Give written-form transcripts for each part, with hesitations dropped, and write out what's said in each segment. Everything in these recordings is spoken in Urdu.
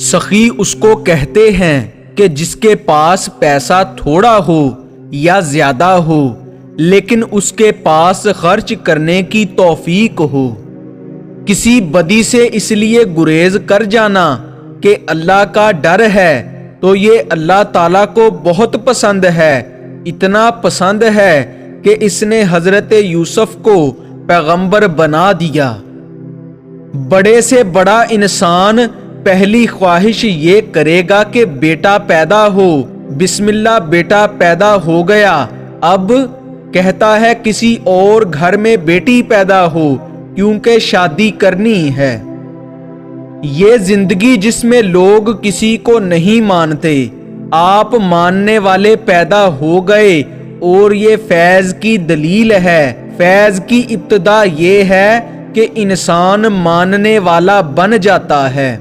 سخی اس کو کہتے ہیں کہ جس کے پاس پیسہ تھوڑا ہو یا زیادہ ہو لیکن اس کے پاس خرچ کرنے کی توفیق ہو۔ کسی بدی سے اس لیے گریز کر جانا کہ اللہ کا ڈر ہے تو یہ اللہ تعالیٰ کو بہت پسند ہے، اتنا پسند ہے کہ اس نے حضرت یوسف کو پیغمبر بنا دیا۔ بڑے سے بڑا انسان پہلی خواہش یہ کرے گا کہ بیٹا پیدا ہو، بسم اللہ بیٹا پیدا ہو گیا، اب کہتا ہے کسی اور گھر میں بیٹی پیدا ہو کیونکہ شادی کرنی ہے۔ یہ زندگی جس میں لوگ کسی کو نہیں مانتے، آپ ماننے والے پیدا ہو گئے، اور یہ فیض کی دلیل ہے۔ فیض کی ابتدا یہ ہے کہ انسان ماننے والا بن جاتا ہے۔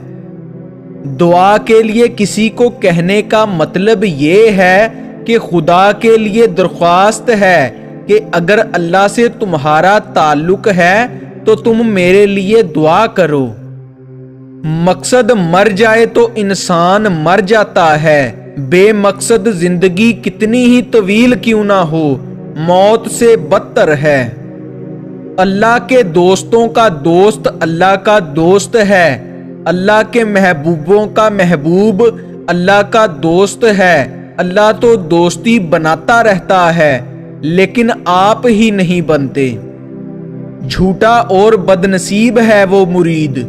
دعا کے لیے کسی کو کہنے کا مطلب یہ ہے کہ خدا کے لیے درخواست ہے کہ اگر اللہ سے تمہارا تعلق ہے تو تم میرے لیے دعا کرو۔ مقصد مر جائے تو انسان مر جاتا ہے، بے مقصد زندگی کتنی ہی طویل کیوں نہ ہو، موت سے بدتر ہے۔ اللہ کے دوستوں کا دوست اللہ کا دوست ہے، اللہ کے محبوبوں کا محبوب اللہ کا دوست ہے۔ اللہ تو دوستی بناتا رہتا ہے لیکن آپ ہی نہیں بنتے۔ جھوٹا اور بدنصیب ہے وہ مرید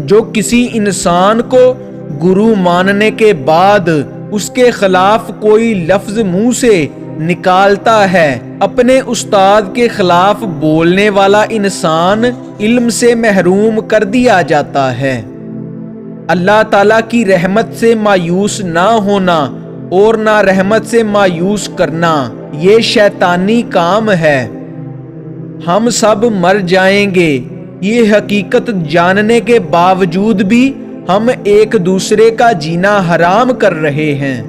جو کسی انسان کو گرو ماننے کے بعد اس کے خلاف کوئی لفظ منہ سے نکالتا ہے۔ اپنے استاد کے خلاف بولنے والا انسان علم سے محروم کر دیا جاتا ہے۔ اللہ تعالیٰ کی رحمت سے مایوس نہ ہونا اور نہ رحمت سے مایوس کرنا یہ شیطانی کام ہے۔ ہم سب مر جائیں گے، یہ حقیقت جاننے کے باوجود بھی ہم ایک دوسرے کا جینا حرام کر رہے ہیں۔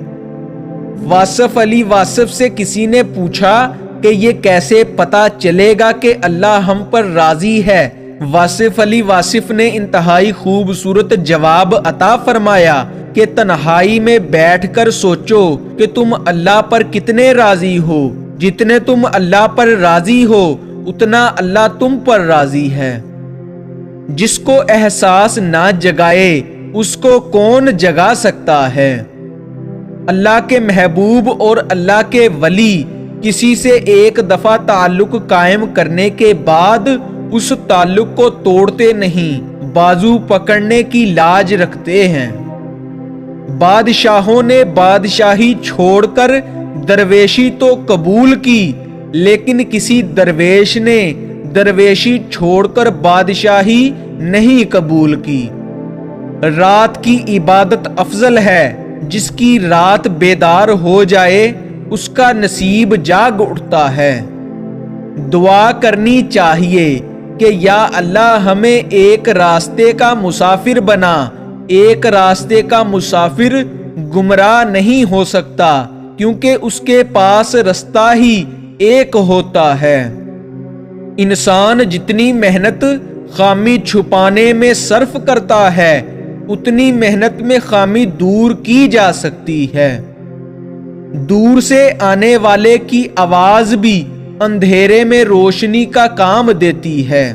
واصف علی واصف سے کسی نے پوچھا کہ یہ کیسے پتا چلے گا کہ اللہ ہم پر راضی ہے؟ واصف علی واصف نے انتہائی خوبصورت جواب عطا فرمایا کہ تنہائی میں بیٹھ کر سوچو کہ تم اللہ پر کتنے راضی ہو، جتنے تم اللہ پر راضی ہو اتنا اللہ تم پر راضی ہے۔ جس کو احساس نہ جگائے اس کو کون جگا سکتا ہے؟ اللہ کے محبوب اور اللہ کے ولی کسی سے ایک دفعہ تعلق قائم کرنے کے بعد اس تعلق کو توڑتے نہیں، بازو پکڑنے کی لاج رکھتے ہیں۔ بادشاہوں نے بادشاہی چھوڑ کر درویشی تو قبول کی، لیکن کسی درویش نے درویشی چھوڑ کر بادشاہی نہیں قبول کی۔ رات کی عبادت افضل ہے، جس کی رات بیدار ہو جائے اس کا نصیب جاگ اٹھتا ہے۔ دعا کرنی چاہیے کہ یا اللہ ہمیں ایک راستے کا مسافر بنا۔ ایک راستے کا مسافر گمراہ نہیں ہو سکتا کیونکہ اس کے پاس رستہ ہی ایک ہوتا ہے۔ انسان جتنی محنت خامی چھپانے میں صرف کرتا ہے اتنی محنت میں خامی دور کی جا سکتی ہے۔ دور سے آنے والے کی آواز بھی اندھیرے میں روشنی کا کام دیتی ہے۔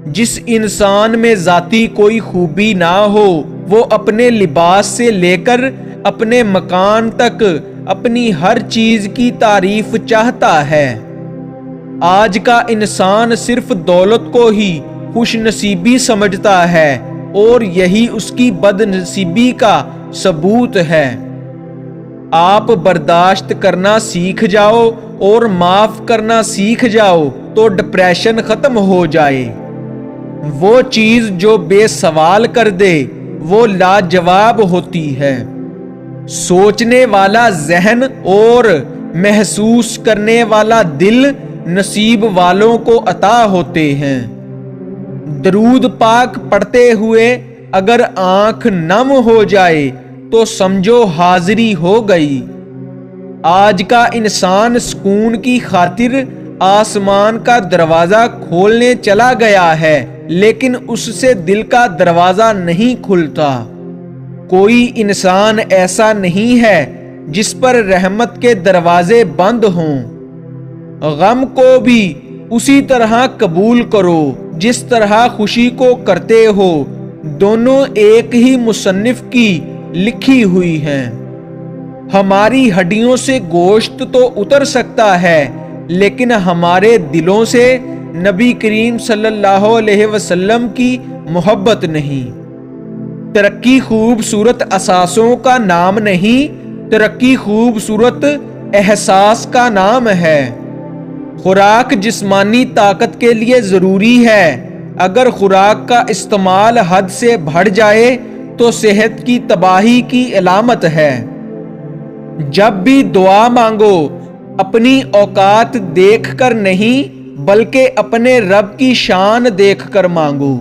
جس انسان میں ذاتی کوئی خوبی نہ ہو وہ اپنے لباس سے لے کر اپنے مکان تک اپنی ہر چیز کی تعریف چاہتا ہے۔ آج کا انسان صرف دولت کو ہی خوش نصیبی سمجھتا ہے اور یہی اس کی بد نصیبی کا ثبوت ہے۔ آپ برداشت کرنا سیکھ جاؤ اور معاف کرنا سیکھ جاؤ تو ڈپریشن ختم ہو جائے۔ وہ چیز جو بے سوال کر دے وہ لاجواب ہوتی ہے۔ سوچنے والا ذہن اور محسوس کرنے والا دل نصیب والوں کو عطا ہوتے ہیں۔ درود پاک پڑھتے ہوئے اگر آنکھ نم ہو جائے تو سمجھو حاضری ہو گئی۔ آج کا انسان سکون کی خاطر آسمان کا دروازہ کھولنے چلا گیا ہے لیکن اس سے دل کا دروازہ نہیں کھلتا۔ کوئی انسان ایسا نہیں ہے جس پر رحمت کے دروازے بند ہوں۔ غم کو بھی اسی طرح قبول کرو جس طرح خوشی کو کرتے ہو، دونوں ایک ہی مصنف کی لکھی ہوئی ہیں۔ ہماری ہڈیوں سے گوشت تو اتر سکتا ہے لیکن ہمارے دلوں سے نبی کریم صلی اللہ علیہ وسلم کی محبت نہیں۔ ترقی خوبصورت اثاثوں کا نام نہیں، ترقی خوبصورت احساس کا نام ہے۔ خوراک جسمانی طاقت کے لیے ضروری ہے، اگر خوراک کا استعمال حد سے بڑھ جائے تو صحت کی تباہی کی علامت ہے۔ جب بھی دعا مانگو اپنی اوقات دیکھ کر نہیں بلکہ اپنے رب کی شان دیکھ کر مانگو۔